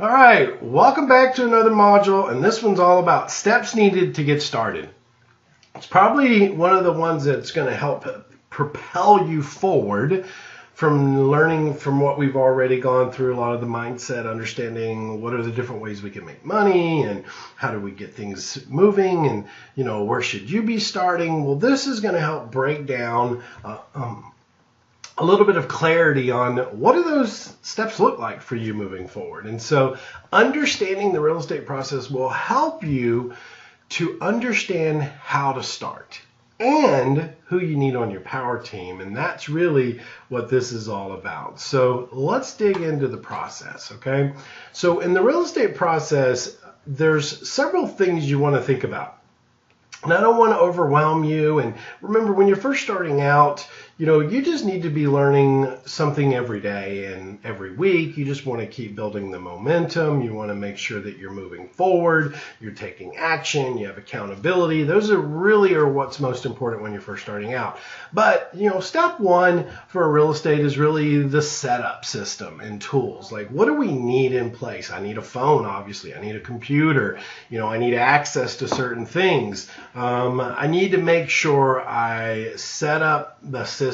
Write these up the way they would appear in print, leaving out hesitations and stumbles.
All right, welcome back to another module, and this one's all about steps needed to get started. It's probably one of the ones that's going to help propel you forward from learning from what we've already gone through, a lot of the mindset, understanding what are the different ways we can make money and how do we get things moving and, where should you be starting? Well, this is going to help break down a little bit of clarity on what do those steps look like for you moving forward. And so understanding the real estate process will help you to understand how to start and who you need on your power team. And that's really what this is all about. So let's dig into the process, okay? So in the real estate process, there's several things you want to think about. And I don't want to overwhelm you. And remember, when you're first starting out, you just need to be learning something every day and every week. You just want to keep building the momentum. You want to make sure that you're moving forward, you're taking action, you have accountability. Those are what's most important when you're first starting out. But, step one for real estate is really the setup system and tools. Like, what do we need in place? I need a phone, obviously. I need a computer. I need access to certain things. I need to make sure I set up the system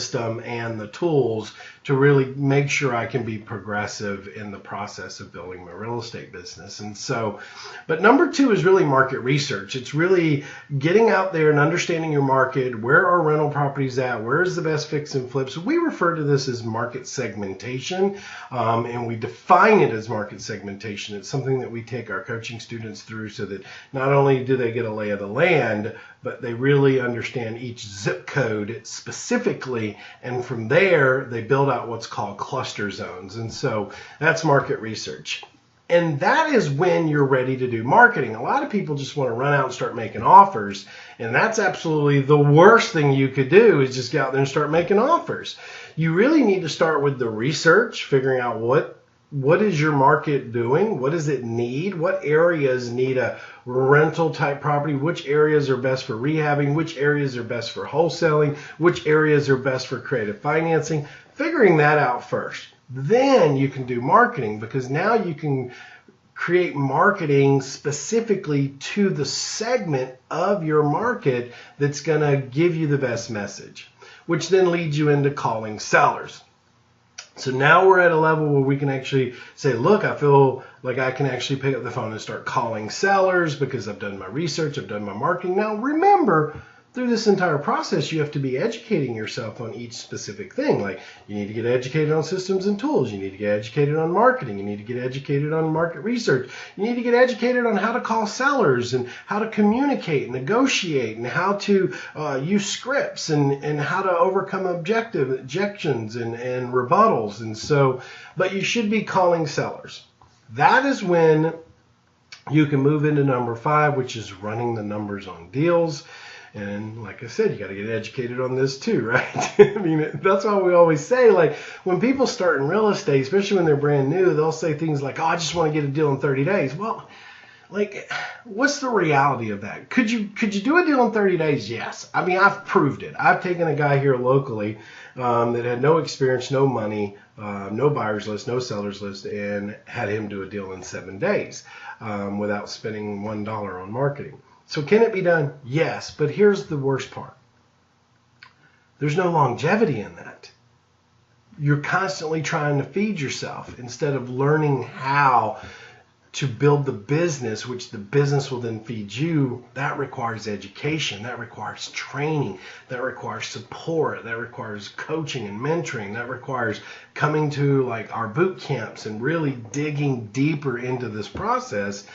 and the tools to really make sure I can be progressive in the process of building my real estate business. And so, but number two is really market research. It's really getting out there and understanding your market. Where are rental properties at? Where's the best fix and flips? We refer to this as market segmentation, and we define it as market segmentation. It's something that we take our coaching students through so that not only do they get a lay of the land, but they really understand each zip code specifically, and from there they build out what's called cluster zones. And so that's market research. And that is when you're ready to do marketing. A lot of people just want to run out and start making offers, and that's absolutely the worst thing you could do, is just get out there and start making offers. You really need to start with the research, figuring out what is your market doing? What does it need? What areas need a rental type property? Which areas are best for rehabbing? Which areas are best for wholesaling? Which areas are best for creative financing? Figuring that out first. Then you can do marketing, because now you can create marketing specifically to the segment of your market that's going to give you the best message, which then leads you into calling sellers. So now we're at a level where we can actually say, look, I feel like I can actually pick up the phone and start calling sellers because I've done my research, I've done my marketing. Now, remember, through this entire process, you have to be educating yourself on each specific thing. Like, you need to get educated on systems and tools. You need to get educated on marketing. You need to get educated on market research. You need to get educated on how to call sellers and how to communicate and negotiate and how to use scripts and how to overcome objections and rebuttals. And so, but you should be calling sellers. That is when you can move into number 5, which is running the numbers on deals. And like I said, you got to get educated on this too, right? I mean, that's why we always say, like, when people start in real estate, especially when they're brand new, they'll say things like, oh, I just want to get a deal in 30 days. Well, like, what's the reality of that? Could you do a deal in 30 days? Yes. I mean, I've proved it. I've taken a guy here locally that had no experience, no money, no buyer's list, no seller's list, and had him do a deal in 7 days without spending $1 on marketing. So can it be done? Yes, but here's the worst part. There's no longevity in that. You're constantly trying to feed yourself instead of learning how to build the business, which the business will then feed you. That requires education. That requires training. That requires support. That requires coaching and mentoring. That requires coming to like our boot camps and really digging deeper into this process,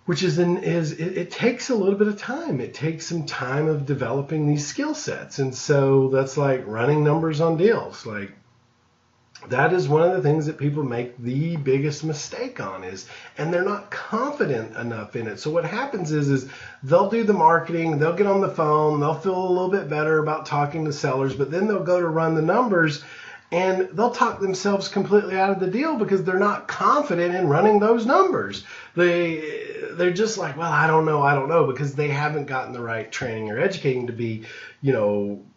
which it takes a little bit of time. It takes some time of developing these skill sets. And so that's like running numbers on deals. Like, that is one of the things that people make the biggest mistake on and they're not confident enough in it. So what happens is they'll do the marketing, they'll get on the phone, they'll feel a little bit better about talking to sellers, but then they'll go to run the numbers and they'll talk themselves completely out of the deal because they're not confident in running those numbers. They're just like, well, I don't know, because they haven't gotten the right training or educating to be,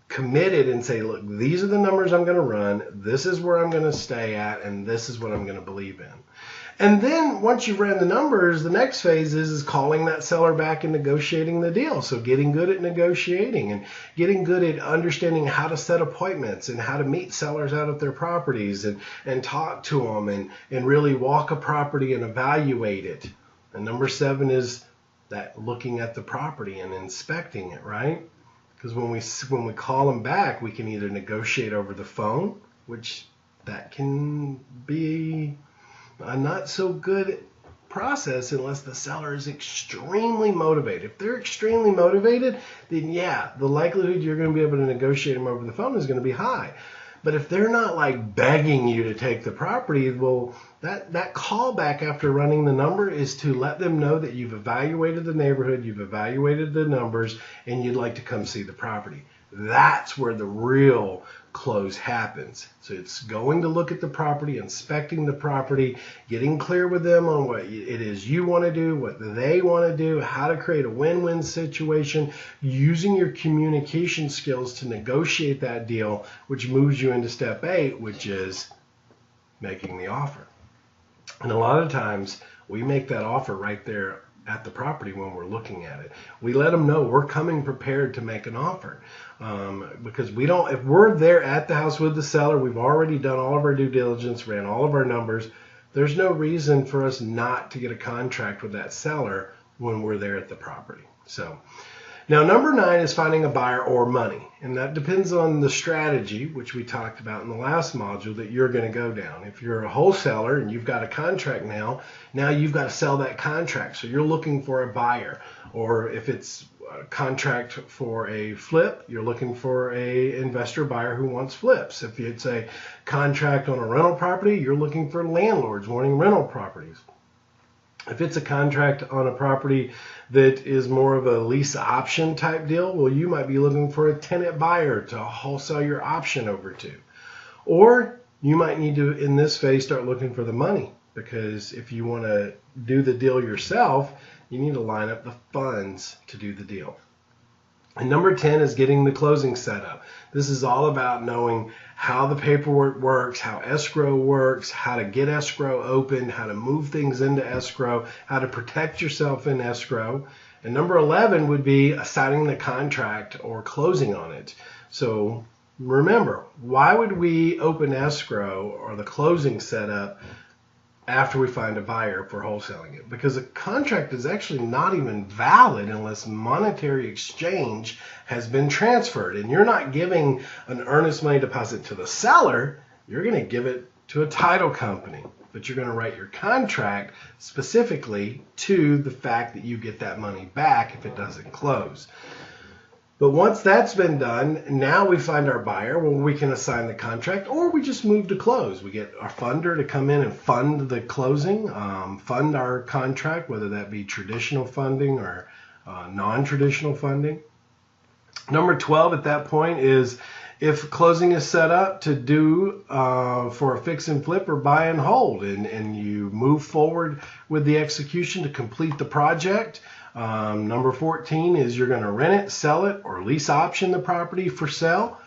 committed and say, look, these are the numbers I'm going to run, this is where I'm going to stay at, and this is what I'm going to believe in. And then once you've ran the numbers, the next phase is calling that seller back and negotiating the deal. So getting good at negotiating and getting good at understanding how to set appointments and how to meet sellers out at their properties and talk to them and really walk a property and evaluate it. And number 7 is that looking at the property and inspecting it, right? Because when we call them back, we can either negotiate over the phone, which that can be a not so good process unless the seller is extremely motivated. If they're extremely motivated, then yeah, the likelihood you're going to be able to negotiate them over the phone is going to be high. But if they're not like begging you to take the property, well, that callback after running the number is to let them know that you've evaluated the neighborhood, you've evaluated the numbers, and you'd like to come see the property. That's where the real close happens. So it's going to look at the property, inspecting the property, getting clear with them on what it is you want to do, what they want to do, how to create a win-win situation, using your communication skills to negotiate that deal, which moves you into step 8, which is making the offer. And a lot of times we make that offer right there at the property when we're looking at it. We let them know we're coming prepared to make an offer, because we don't. If we're there at the house with the seller, we've already done all of our due diligence, ran all of our numbers. There's no reason for us not to get a contract with that seller when we're there at the property. So now number 9 is finding a buyer or money, and that depends on the strategy, which we talked about in the last module, that you're going to go down. If you're a wholesaler and you've got a contract now you've got to sell that contract, so you're looking for a buyer. Or if it's a contract for a flip, you're looking for a investor buyer who wants flips. If it's a contract on a rental property, you're looking for landlords wanting rental properties. If it's a contract on a property that is more of a lease option type deal, well, you might be looking for a tenant buyer to wholesale your option over to. Or you might need to, in this phase, start looking for the money, because if you want to do the deal yourself, you need to line up the funds to do the deal. And number 10 is getting the closing set up. This is all about knowing how the paperwork works, how escrow works, how to get escrow open, how to move things into escrow, how to protect yourself in escrow. And number 11 would be assigning the contract or closing on it. So remember, why would we open escrow or the closing setup after we find a buyer for wholesaling it? Because a contract is actually not even valid unless monetary exchange has been transferred. And you're not giving an earnest money deposit to the seller, you're going to give it to a title company. But you're going to write your contract specifically to the fact that you get that money back if it doesn't close. But once that's been done, now we find our buyer. Well, we can assign the contract, or we just move to close. We get our funder to come in and fund the closing, fund our contract, whether that be traditional funding or non-traditional funding. Number 12 at that point is if closing is set up to do for a fix and flip or buy and hold, and you move forward with the execution to complete the project. Number 14 is you're going to rent it, sell it, or lease option the property for sale.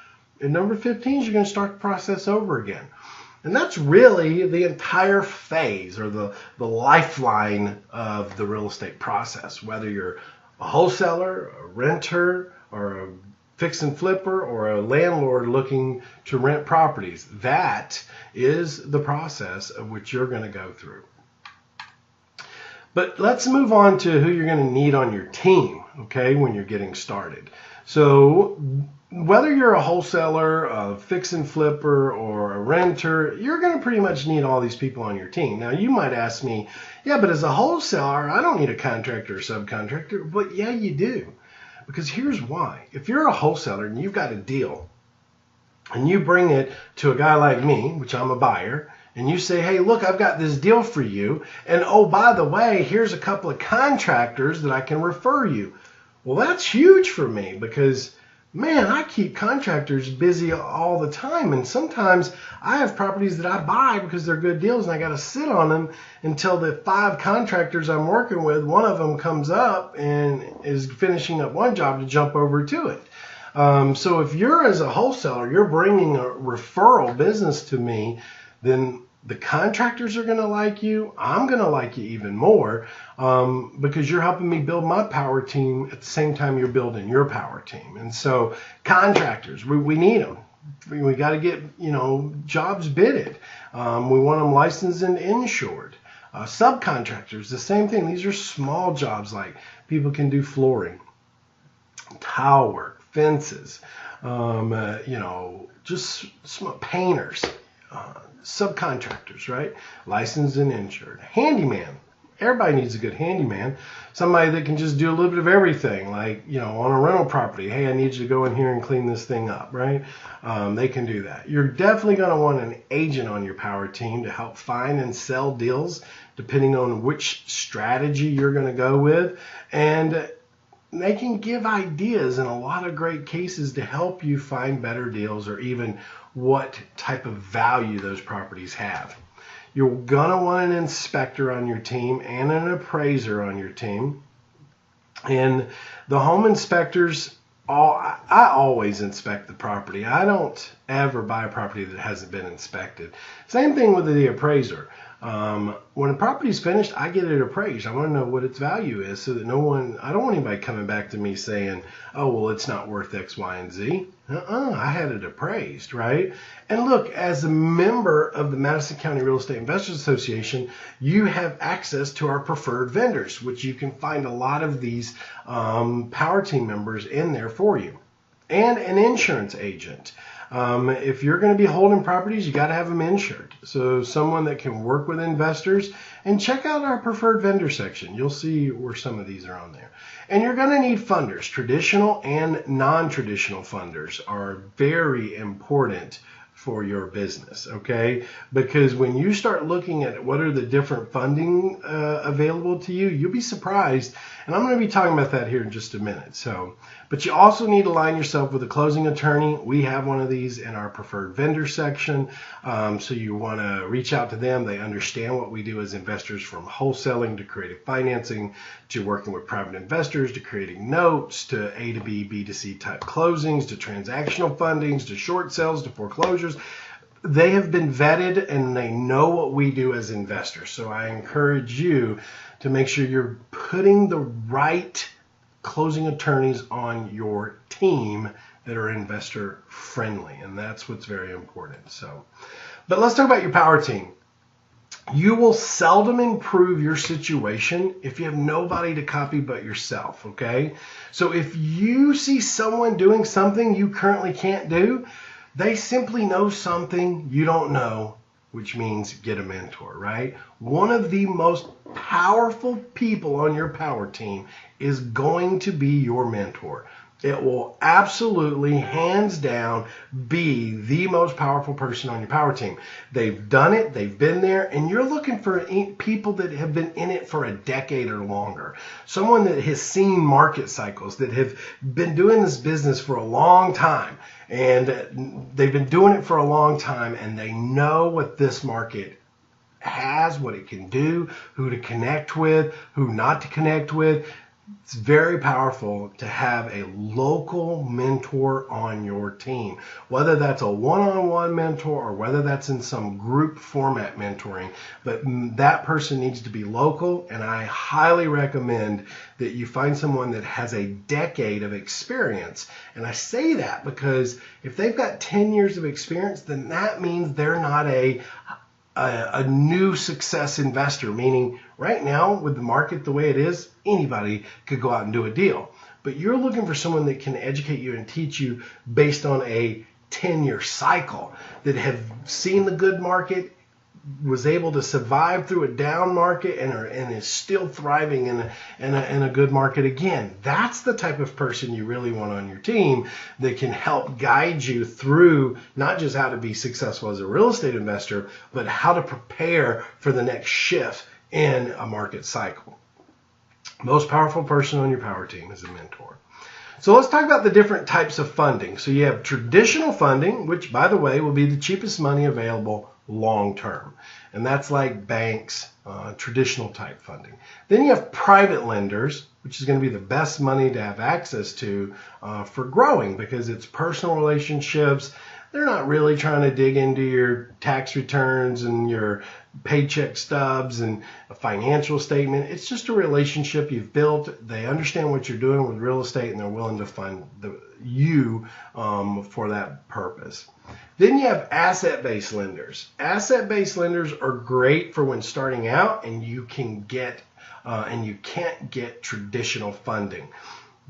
And number 15 is you're going to start the process over again. And that's really the entire phase, or the lifeline of the real estate process. Whether you're a wholesaler, a renter, or a fix and flipper, or a landlord looking to rent properties, that is the process of which you're going to go through. But let's move on to who you're going to need on your team, okay, when you're getting started. So whether you're a wholesaler, a fix and flipper, or a renter, you're going to pretty much need all these people on your team. Now, you might ask me, yeah, but as a wholesaler, I don't need a contractor or subcontractor. But yeah, you do. Because here's why. If you're a wholesaler and you've got a deal, and you bring it to a guy like me, which I'm a buyer, and you say, hey, look, I've got this deal for you. And oh, by the way, here's a couple of contractors that I can refer you. Well, that's huge for me because, man, I keep contractors busy all the time. And sometimes I have properties that I buy because they're good deals and I got to sit on them until the 5 contractors I'm working with, one of them comes up and is finishing up one job to jump over to it. So if you're, as a wholesaler, you're bringing a referral business to me, then The contractors are going to like you. I'm going to like you even more because you're helping me build my power team at the same time you're building your power team. And so contractors, we need them. We got to get, jobs bidded. We want them licensed and insured. Subcontractors, the same thing. These are small jobs, like people can do flooring, tile work, fences, just painters, subcontractors, right? Licensed and insured. Handyman. Everybody needs a good handyman. Somebody that can just do a little bit of everything, like, on a rental property. Hey, I need you to go in here and clean this thing up, right? They can do that. You're definitely going to want an agent on your power team to help find and sell deals, depending on which strategy you're going to go with. And they can give ideas in a lot of great cases to help you find better deals or even what type of value those properties have. You're going to want an inspector on your team and an appraiser on your team. And the home inspectors, I always inspect the property. I don't ever buy a property that hasn't been inspected. Same thing with the appraiser. When a property is finished, I get it appraised. I want to know what its value is so that I don't want anybody coming back to me saying, oh, well, it's not worth X, Y, and Z. I had it appraised, right? And look, as a member of the Madison County Real Estate Investors Association, you have access to our preferred vendors, which you can find a lot of these power team members in there for you, and an insurance agent. If you're going to be holding properties, you got to have them insured. So someone that can work with investors, and check out our preferred vendor section. You'll see where some of these are on there. And you're going to need funders. Traditional and non-traditional funders are very important for your business, okay? Because when you start looking at what are the different funding available to you, you'll be surprised. And I'm going to be talking about that here in just a minute. But you also need to align yourself with a closing attorney. We have one of these in our preferred vendor section. So you want to reach out to them. They understand what we do as investors, from wholesaling to creative financing to working with private investors to creating notes to A to B, B to C type closings to transactional fundings to short sales to foreclosures. They have been vetted and they know what we do as investors. So I encourage you to make sure you're putting the right closing attorneys on your team that are investor friendly. And that's what's very important. But let's talk about your power team. You will seldom improve your situation if you have nobody to copy but yourself, okay? So if you see someone doing something you currently can't do, they simply know something you don't know, which means get a mentor, right? One of the most powerful people on your power team is going to be your mentor. It will absolutely, hands down, be the most powerful person on your power team. They've done it, they've been there, and you're looking for people that have been in it for a decade or longer. Someone that has seen market cycles, that have been doing this business for a long time. And they've been doing it for a long time, and they know what this market has, what it can do, who to connect with, who not to connect with. It's very powerful to have a local mentor on your team, whether that's a one-on-one mentor or whether that's in some group format mentoring. But that person needs to be local, and I highly recommend that you find someone that has a decade of experience. And I say that because if they've got 10 years of experience, then that means they're not a new success investor, meaning right now with the market the way it is, anybody could go out and do a deal. But you're looking for someone that can educate you and teach you based on a 10-year cycle, that have seen the good market, was able to survive through a down market, and is still thriving in a good market again. That's the type of person you really want on your team that can help guide you through not just how to be successful as a real estate investor, but how to prepare for the next shift in a market cycle. Most powerful person on your power team is a mentor. So let's talk about the different types of funding. So you have traditional funding, which, by the way, will be the cheapest money available long term. And that's like banks, traditional type funding. Then you have private lenders, which is going to be the best money to have access to for growing, because it's personal relationships. They're not really trying to dig into your tax returns and your paycheck stubs and a financial statement. It's just a relationship you've built. They understand what you're doing with real estate, and they're willing to fund you for that purpose. Then you have asset-based lenders. Asset-based lenders are great for when starting out and you can get and you can't get traditional funding.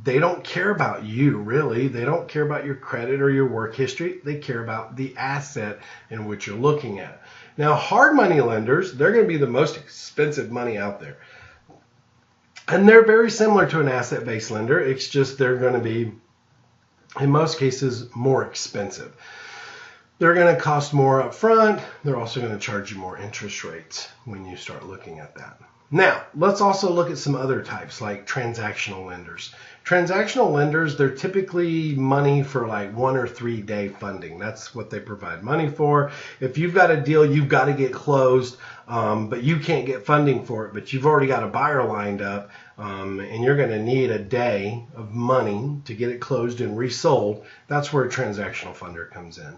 They don't care about you, really. They don't care about your credit or your work history. They care about the asset in which you're looking at. Now, hard money lenders, they're going to be the most expensive money out there. And they're very similar to an asset-based lender. It's just they're going to be, in most cases, more expensive. They're going to cost more up front. They're also going to charge you more interest rates when you start looking at that. Now, let's also look at some other types like transactional lenders. Transactional lenders, they're typically money for like 1 or 3 day funding. That's what they provide money for. If you've got a deal, you've got to get closed, but you can't get funding for it, but you've already got a buyer lined up, and you're going to need a day of money to get it closed and resold. That's where a transactional funder comes in.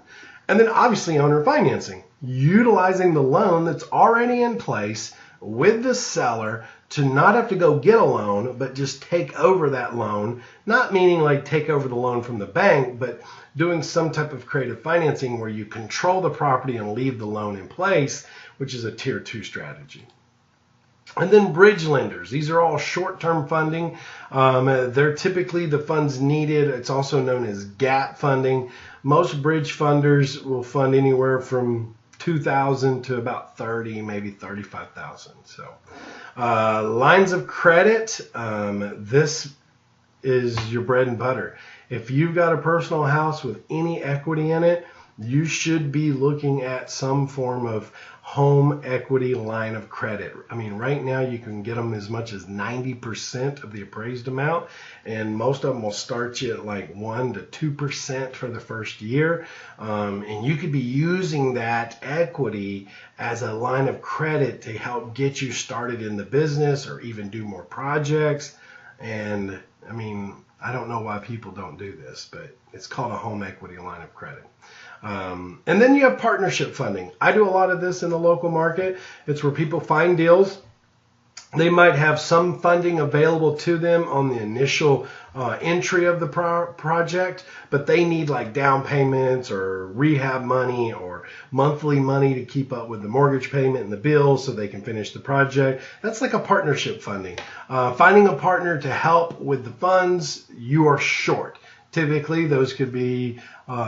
And then obviously owner financing, utilizing the loan that's already in place with the seller to not have to go get a loan, but just take over that loan. Not meaning like take over the loan from the bank, but doing some type of creative financing where you control the property and leave the loan in place, which is a tier 2 strategy. And then bridge lenders. These are all short-term funding. They're typically the funds needed. It's also known as gap funding. Most bridge funders will fund anywhere from $2,000 to about $30,000, maybe $35,000. So lines of credit, this is your bread and butter. If you've got a personal house with any equity in it, you should be looking at some form of home equity line of credit. I mean, right now you can get them as much as 90% of the appraised amount, and most of them will start you at like 1 to 2% for the first year. And you could be using that equity as a line of credit to help get you started in the business or even do more projects. And I mean, I don't know why people don't do this, but it's called a home equity line of credit. And then you have partnership funding. I do a lot of this in the local market. It's where people find deals. They might have some funding available to them on the initial entry of the project, but they need like down payments or rehab money or monthly money to keep up with the mortgage payment and the bills so they can finish the project. That's like a partnership funding. Finding a partner to help with the funds, you are short. Typically, those could be,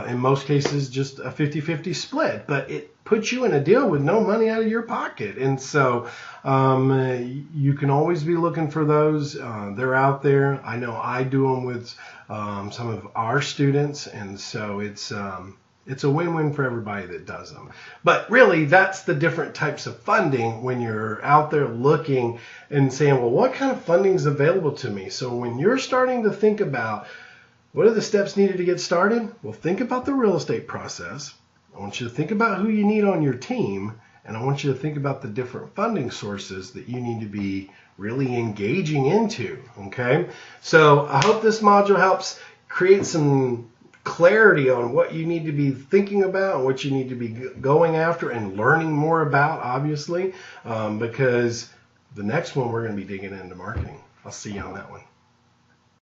in most cases, just a 50-50 split, but it puts you in a deal with no money out of your pocket. And so you can always be looking for those. They're out there. I know I do them with some of our students, and so it's a win-win for everybody that does them. But really, that's the different types of funding when you're out there looking and saying, well, what kind of funding is available to me? So when you're starting to think about what are the steps needed to get started? Well, think about the real estate process. I want you to think about who you need on your team, and I want you to think about the different funding sources that you need to be really engaging into, okay? So I hope this module helps create some clarity on what you need to be thinking about and what you need to be going after and learning more about, obviously, because the next one we're going to be digging into marketing. I'll see you on that one.